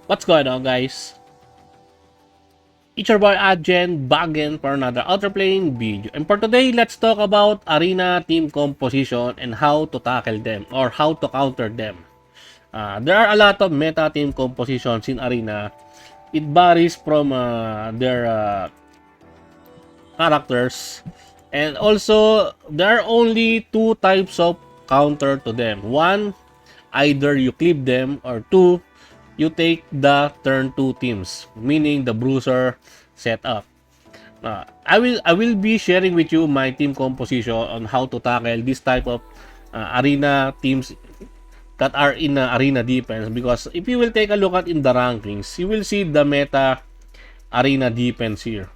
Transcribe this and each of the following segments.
What's going on, guys? It's your boy Adjen back again for another Outerplane video. And for today, let's talk about arena team composition and how to tackle them or how to counter them. There are a lot of meta team compositions in arena. It varies from their characters, and also there are only two types of counter to them. One, either you clip them, or two, you take the turn 2 teams, meaning the Bruiser setup. I will be sharing with you my team composition on how to tackle this type of arena teams that are in arena defense, because if you will take a look at in the rankings, you will see the meta arena defense here.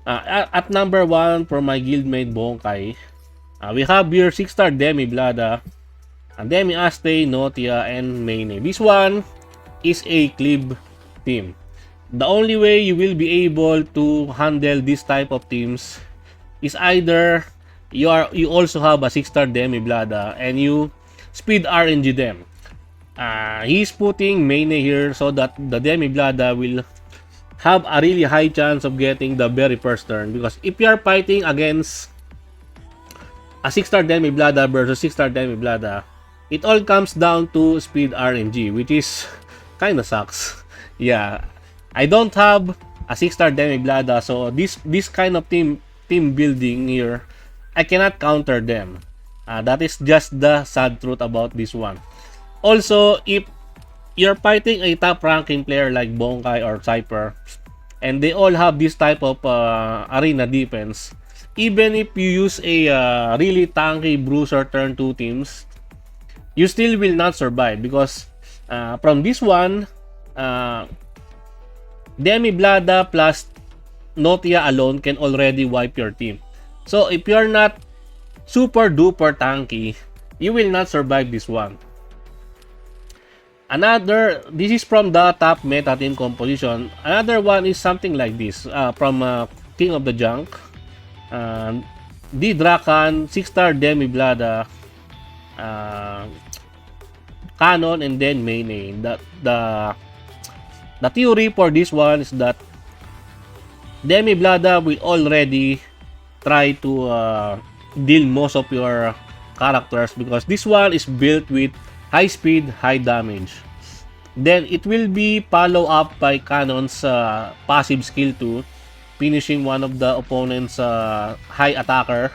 At number 1 for my guildmate Bonkai, we have here 6-star Demi Blada, Demi Aste, Notia, and Maine. This one is a clip team. The only way you will be able to handle this type of teams is either you also have a 6-star Demi Blada and you speed RNG them. He's putting Maine here so that the Demi Blada will have a really high chance of getting the very first turn, because if you are fighting against a 6-star Demi Blada versus 6-star Demi Blada, it all comes down to speed RNG, which is kind of sucks. Yeah, I don't have a 6-star Demi Blada, so this kind of team building here, I cannot counter them. That is just the sad truth about this one. Also, if you're fighting a top ranking player like Bonkai or Cypher, and they all have this type of arena defense, even if you use a really tanky Bruiser turn 2 teams, you still will not survive, because from this one, Demi Blada plus Notia alone can already wipe your team. So if you're not super duper tanky, you will not survive this one. This is from the top meta team composition. Another one is something like this, from King of the Junk. D Drakan, 6-star Demi Blada, Canon, and then Maine. The theory for this one is that Demi Blada will already try to deal most of your characters, because this one is built with high speed, high damage. Then it will be follow up by Canon's passive skill 2, finishing one of the opponent's high attacker.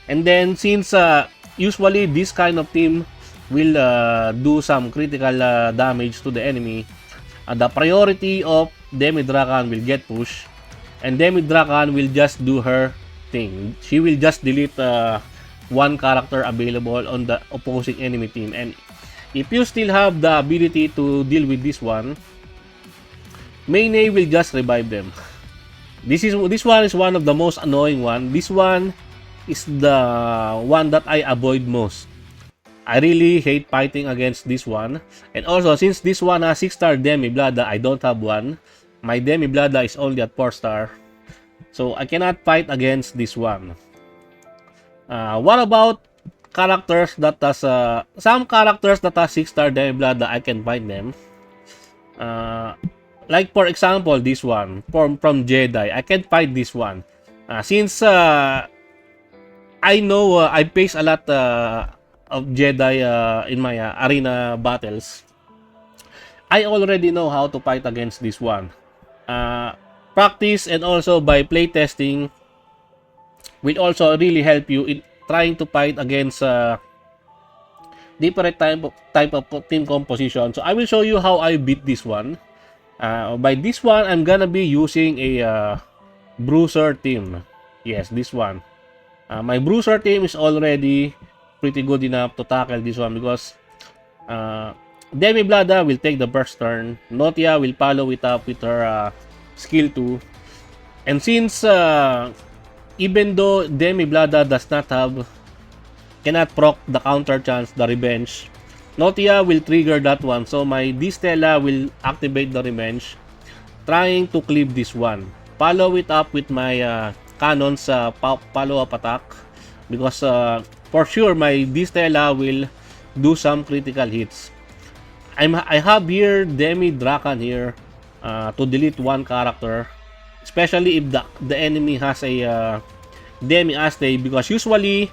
And then since usually this kind of team will do some critical damage to the enemy, the priority of Demi Drakan will get pushed, and Demi Drakan will just do her thing. She will just delete one character available on the opposing enemy team, and if you still have the ability to deal with this one, Maine will just revive them. This one is one of the most annoying one. This one is the one that I avoid most. I really hate fighting against this one. And also, since this one has 6-star Demi Blada, I don't have one. My Demi Blada is only at 4-star. So I cannot fight against this one. What about characters that has some characters that has 6-star Demi Blada? I can find them. Like for example, this one from Jedi. I can fight this one. Since I know I face a lot of Jedi in my arena battles, I already know how to fight against this one. Practice and also by playtesting will also really help you in trying to fight against different type of team composition. So I will show you how I beat this one. By this one, I'm gonna be using a Bruiser team. Yes, this one. My Bruiser team is already pretty good enough to tackle this one, because Demi Blada will take the first turn. Notia will follow it up with her skill 2. And since even though Demi Blada cannot proc the counter chance, the revenge, Notia will trigger that one. So my Distella will activate the revenge, trying to clip this one. Follow it up with my Canon's follow-up attack, because for sure my Distella will do some critical hits. I have here Demi Drakan here to delete one character, especially if the enemy has a Demi Aste, because usually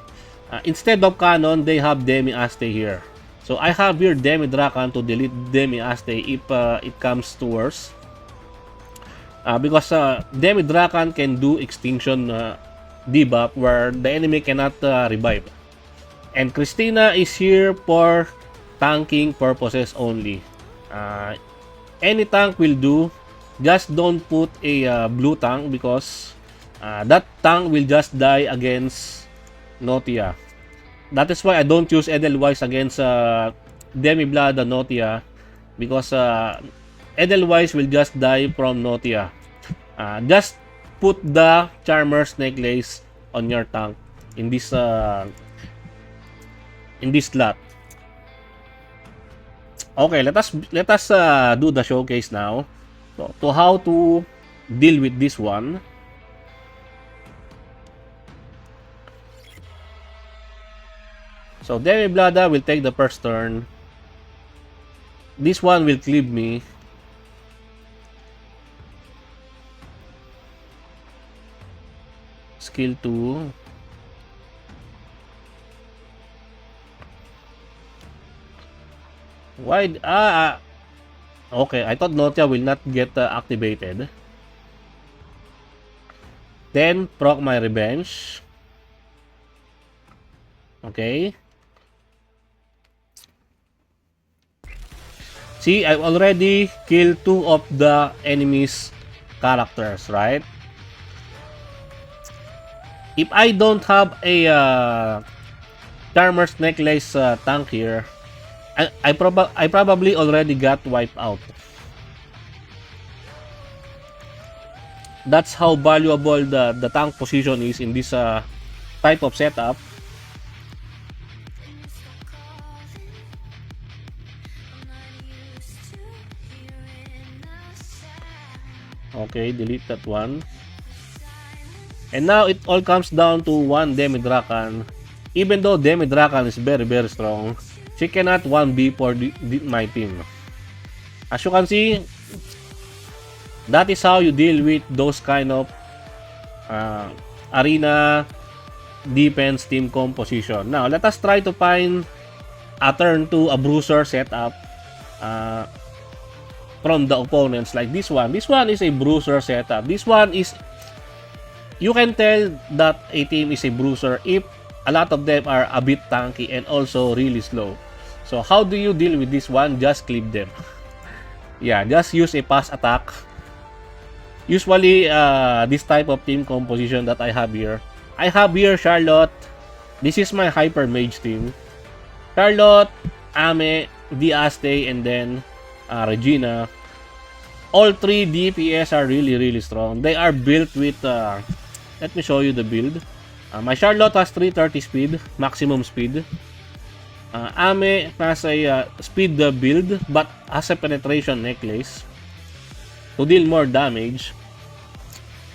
instead of Canon they have Demi Aste here. So I have here Demi Drakan to delete Demi Aste if it comes to worse. Because Demi Drakan can do extinction debuff where the enemy cannot revive. And Christina is here for tanking purposes only. Any tank will do. Just don't put a blue tank because that tank will just die against Notia. That is why I don't use Edelweiss against Demi-Blada Notia, because Edelweiss will just die from Notia. Just put the Charmer Necklace on your tank in this slot. Okay, let us do the showcase now. So, to how to deal with this one. So Demi-Blada will take the first turn. This one will cleave me. Skill 2. Why? Okay, I thought Notia will not get activated. Then proc my revenge. Okay. See, I've already killed 2 of the enemy's characters, right? If I don't have a Charmer's Necklace tank here, I probably already got wiped out. That's how valuable the tank position is in this type of setup. Okay, delete that one. And now it all comes down to one Demi Drakan. Even though Demi Drakan is very strong, she cannot 1v for my team. As you can see, that is how you deal with those kind of arena defense team composition. Now, let us try to find a turn to a Bruiser setup from the opponents, like this one. This one is a Bruiser setup. This one is, you can tell that a team is a Bruiser if a lot of them are a bit tanky and also really slow. So how do you deal with this one? Just clip them. Yeah, just use a pass attack. Usually this type of team composition that I have here Charlotte. This is my hyper mage team. Charlotte, Ame, Diaste, and then Regina. All 3 DPS are really strong. They are built with let me show you the build. My Charlotte has 330 speed, maximum speed. Ame has a speed build but has a penetration necklace to deal more damage,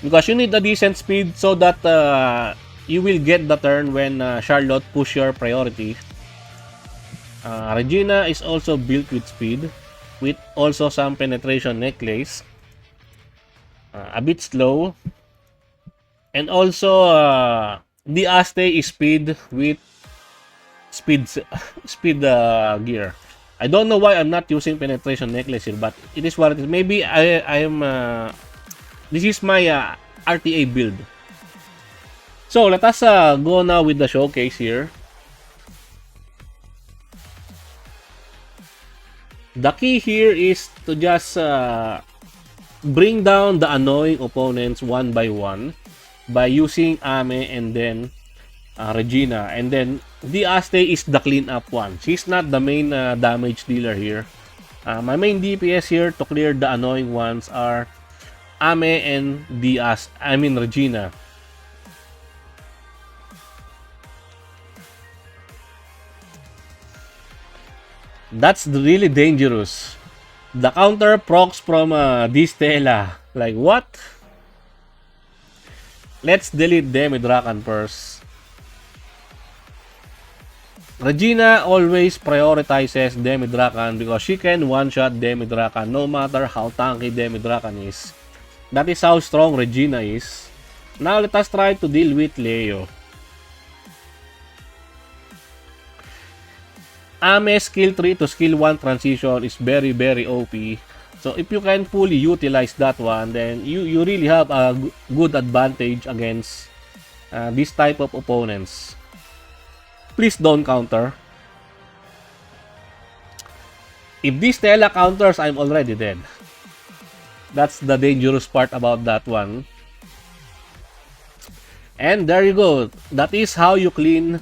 because you need a decent speed so that you will get the turn when Charlotte push your priority. Regina is also built with speed, with also some penetration necklace. A bit slow. And also the Aste is speed with speed gear. I don't know why I'm not using penetration necklace here, but it is what it is. Maybe this is my RTA build. So let us go now with the showcase here. The key here is to just bring down the annoying opponents one by one by using Ame and then Regina, and then the Aste is the cleanup one. She's not the main damage dealer here. My main DPS here to clear the annoying ones are Ame and Regina. That's really dangerous. The counter procs from Distela. Like what? Let's delete Demi Drakan first. Regina always prioritizes Demi Drakan because she can one-shot Demi Drakan no matter how tanky Demi Drakan is. That is how strong Regina is. Now let us try to deal with Leo. Ame's skill 3 to skill 1 transition is very OP. So if you can fully utilize that one, then you really have a good advantage against this type of opponents. Please don't counter. If this Stella counters, I'm already dead. That's the dangerous part about that one. And there you go. That is how you clean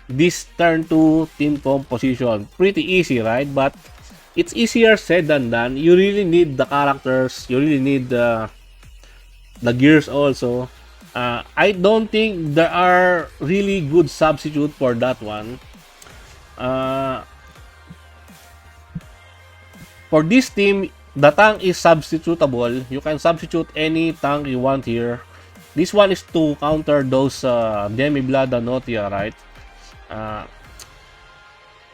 this turn 2 team composition. Pretty easy, right? But it's easier said than done. You really need the characters. You really need the gears also. I don't think there are really good substitute for that one. For this team, the tank is substitutable. You can substitute any tank you want here. This one is to counter those Demi-Blood Notia, right?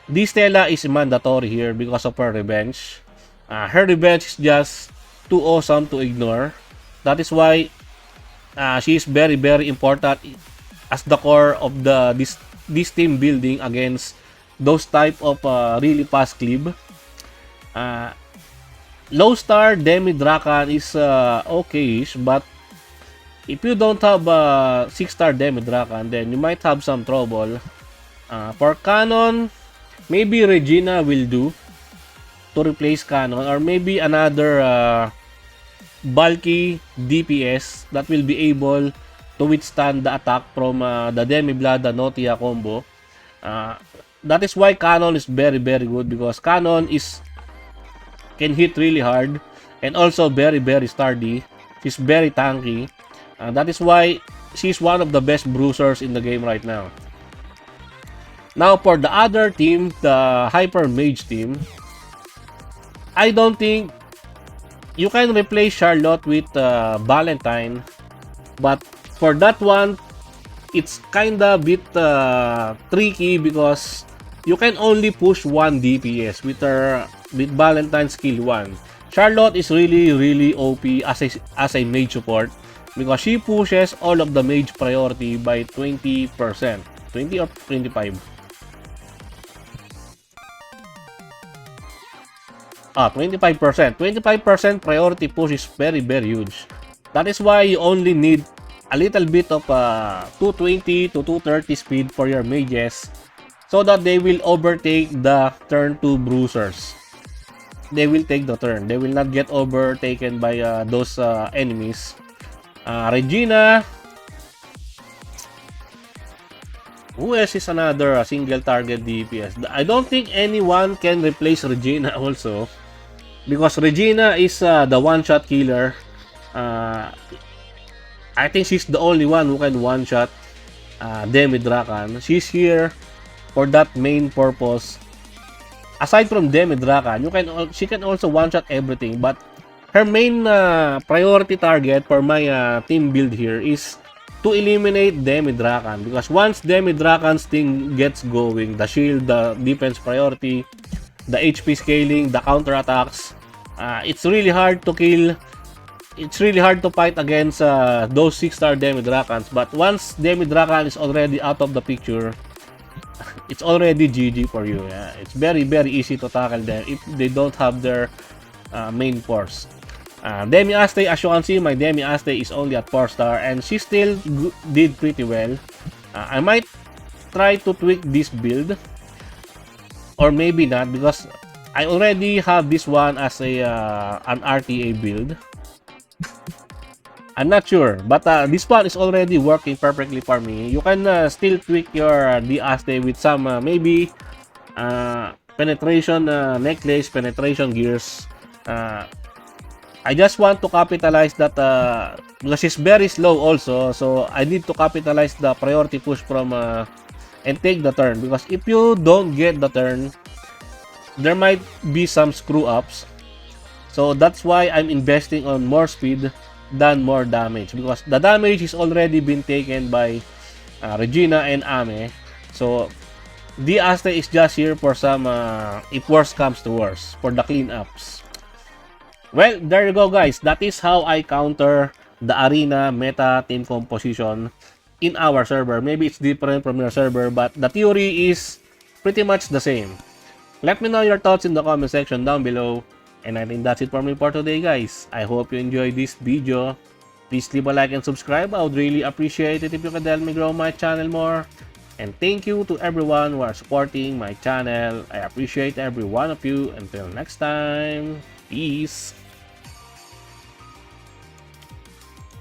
This Stella is mandatory here because of her revenge. Her revenge is just too awesome to ignore. That is why she is very important as the core of this team building against those type of really fast cleave. Low star Demi Drakan is okay-ish, but if you don't have 6-star Demi Drakan, then you might have some trouble. For Canon, maybe Regina will do to replace Canon, or maybe another bulky DPS that will be able to withstand the attack from the Demi-Blood Notia combo. That is why Canon is very good, because Canon can hit really hard and also very sturdy. She's very tanky. That is why she's one of the best bruisers in the game right now. Now for the other team, the Hyper Mage team, I don't think you can replace Charlotte with Valentine, but for that one, it's kinda bit tricky because you can only push one DPS with Valentine skill 1. Charlotte is really OP as a mage support because she pushes all of the mage priority by 20%. 20 or 25? 25%. 25% priority push is very huge. That is why you only need a little bit of 220 to 230 speed for your mages so that they will overtake the turn 2 bruisers. They will take the turn. They will not get overtaken by those enemies. Regina. Who else is another single target DPS? I don't think anyone can replace Regina also, because Regina is the one-shot killer. I think she's the only one who can one-shot Demi Drakan. She's here for that main purpose. Aside from Demi Drakan, she can also one-shot everything, but her main priority target for my team build here is to eliminate Demi Drakan, because once Demi Drakan's thing gets going, the shield, the defense priority, the HP scaling, the counter attacks, it's really hard to kill. It's really hard to fight against those 6-star Demi Drakans. But once Demi Drakan is already out of the picture, it's already GG for you. Yeah? It's very easy to tackle them if they don't have their main force. Demi Aste, as you can see, my Demi Aste is only at 4-star and she still did pretty well. I might try to tweak this build, or maybe not, because I already have this one as an RTA build. I'm not sure, but this one is already working perfectly for me. You can still tweak your Aste with some maybe penetration necklace, penetration gears. I just want to capitalize that because it's very slow also, so I need to capitalize the priority push from and take the turn, because if you don't get the turn, there might be some screw ups. So that's why I'm investing on more speed than more damage, because the damage is already been taken by Regina and Ame. So The Asta is just here for some, if worse comes to worse, for the cleanups. Well, there you go guys. That is how I counter the arena meta team composition in our server. Maybe it's different from your server, but the theory is pretty much the same. Let me know your thoughts in the comment section down below. And I think that's it for me for today guys. I hope you enjoyed this video. Please leave a like and subscribe. I would really appreciate it if you could help me grow my channel more. And thank you to everyone who are supporting my channel. I appreciate every one of you. Until next time, peace.